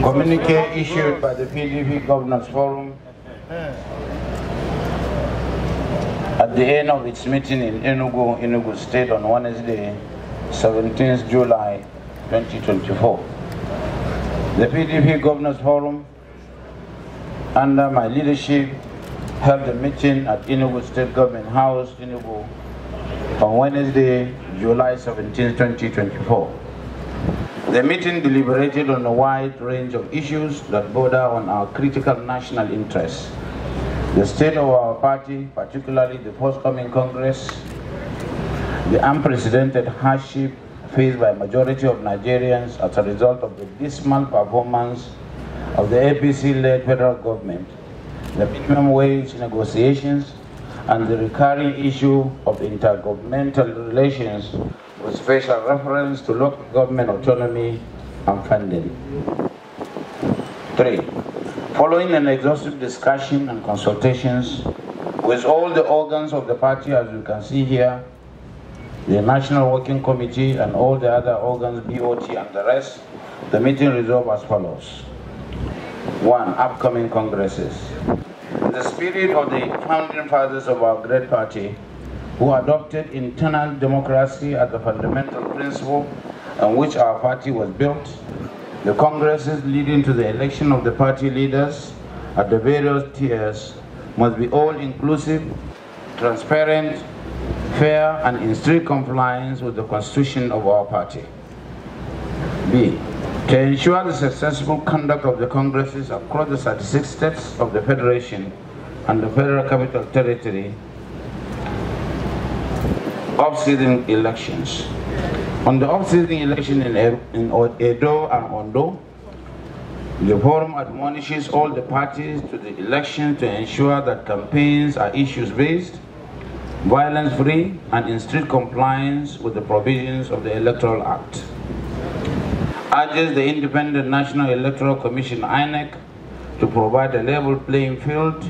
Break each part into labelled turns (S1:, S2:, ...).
S1: Communique issued by the PDP Governors Forum at the end of its meeting in Enugu, Enugu State on Wednesday, 17th July 2024. The PDP Governors Forum, under my leadership, held a meeting at Enugu State Government House, Enugu, on Wednesday, July 17, 2024. The meeting deliberated on a wide range of issues that border on our critical national interests. The state of our party, particularly the forthcoming Congress, the unprecedented hardship faced by a majority of Nigerians as a result of the dismal performance of the APC-led federal government, the minimum wage negotiations, and the recurring issue of intergovernmental relations with special reference to local government autonomy and funding. 3. Following an exhaustive discussion and consultations with all the organs of the party, as you can see here, the National Working Committee and all the other organs, BOT and the rest, the meeting resolved as follows. 1. Upcoming congresses. In the spirit of the founding fathers of our great party, who adopted internal democracy as the fundamental principle on which our party was built, the congresses leading to the election of the party leaders at the various tiers must be all-inclusive, transparent, fair, and in strict compliance with the constitution of our party. B. To ensure the successful conduct of the congresses across the 36 states of the Federation and the Federal Capital Territory, off-season elections. On the off-season election in Edo and Ondo, the forum admonishes all the parties to the election to ensure that campaigns are issues-based, violence-free, and in strict compliance with the provisions of the Electoral Act. Urges the Independent National Electoral Commission, INEC, to provide a level playing field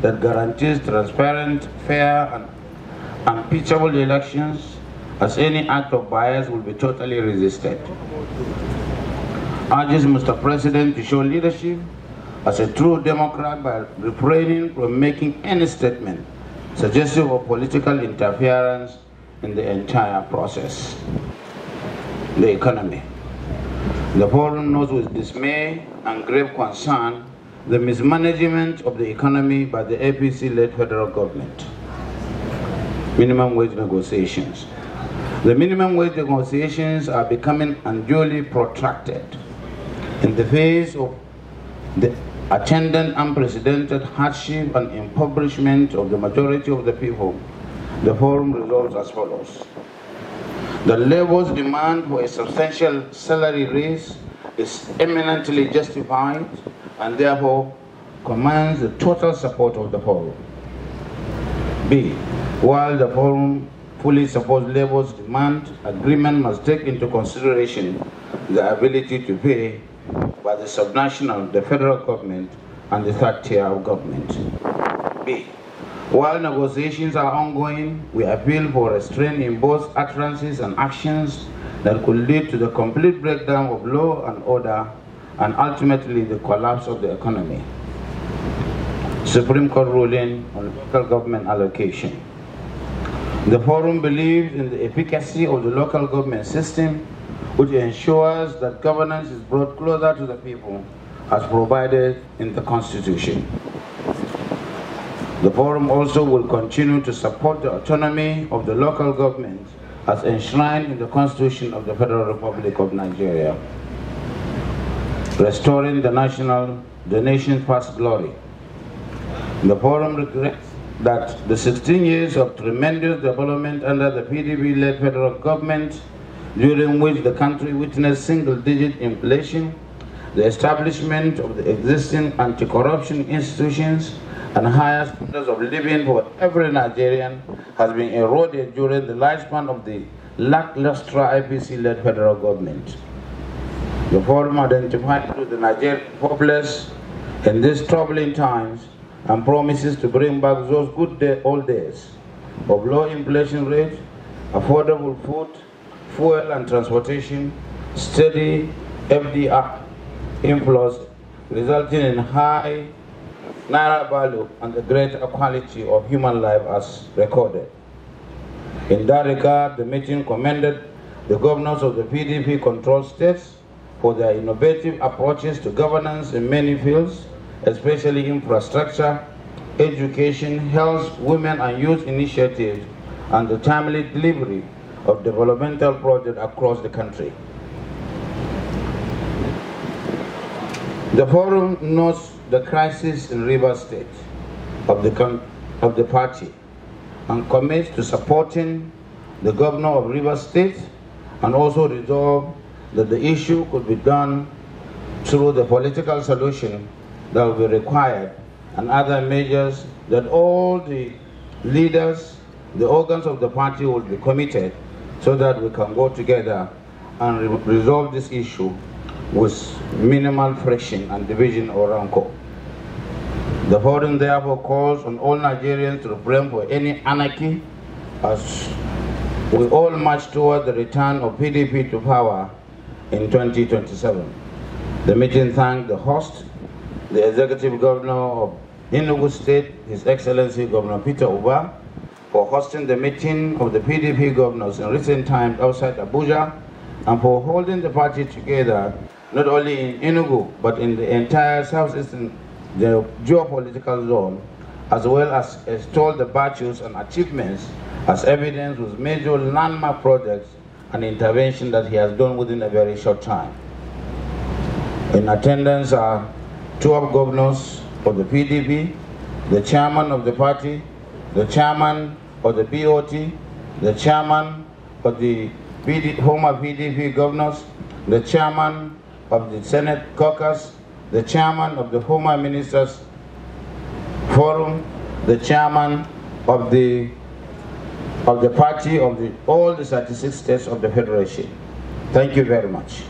S1: that guarantees transparent, fair, and unimpeachable elections, as any act of bias will be totally resisted. Urges Mr. President to show leadership as a true Democrat by refraining from making any statement suggestive of political interference in the entire process. The economy. The forum notes with dismay and grave concern the mismanagement of the economy by the APC-led federal government. Minimum wage negotiations. The minimum wage negotiations are becoming unduly protracted in the face of the attendant unprecedented hardship and impoverishment of the majority of the people. The forum resolves as follows. The labor's demand for a substantial salary raise is eminently justified and therefore commands the total support of the forum. B. While the forum fully supports labor's demand, agreement must take into consideration the ability to pay by the subnational, the federal government, and the third tier of government. B. While negotiations are ongoing, we appeal for restraint in both utterances and actions that could lead to the complete breakdown of law and order and ultimately the collapse of the economy. Supreme Court ruling on local government allocation. The forum believes in the efficacy of the local government system, which ensures that governance is brought closer to the people as provided in the Constitution. The forum also will continue to support the autonomy of the local government as enshrined in the Constitution of the Federal Republic of Nigeria. Restoring the nation's past glory. The forum regrets that the 16 years of tremendous development under the PDP-led federal government, during which the country witnessed single-digit inflation, the establishment of the existing anti-corruption institutions, and higher standards of living for every Nigerian has been eroded during the lifespan of the lackluster IPC-led federal government. The forum identified with the Nigerian populace in these troubling times and promises to bring back those good old days of low inflation rate, affordable food, fuel and transportation, steady FDI inflows, resulting in high naira value and the greater quality of human life as recorded. In that regard, the meeting commended the governors of the PDP-controlled states for their innovative approaches to governance in many fields, especially infrastructure, education, health, women and youth initiatives, and the timely delivery of developmental projects across the country. The forum notes the crisis in Rivers State of the party and commits to supporting the governor of Rivers State, and also resolve that the issue could be done through the political solution that will be required and other measures that all the leaders, the organs of the party will be committed so that we can go together and resolve this issue with minimal friction and division or rancor. The forum therefore calls on all Nigerians to refrain from any anarchy as we all march toward the return of PDP to power in 2027. The meeting thanked the host, the Executive Governor of Enugu State, His Excellency Governor Peter Uba, for hosting the meeting of the PDP governors in recent times outside Abuja, and for holding the party together not only in Enugu but in the entire southeastern geopolitical zone, as well as extol the virtues and achievements as evidence with major landmark projects and intervention that he has done within a very short time. In attendance are 12 governors of the PDP, the chairman of the party, the chairman of the BOT, the chairman of the former PDP governors, the chairman of the Senate caucus, the chairman of the former ministers forum, the chairman of the party of all the 36 states of the Federation. Thank you very much.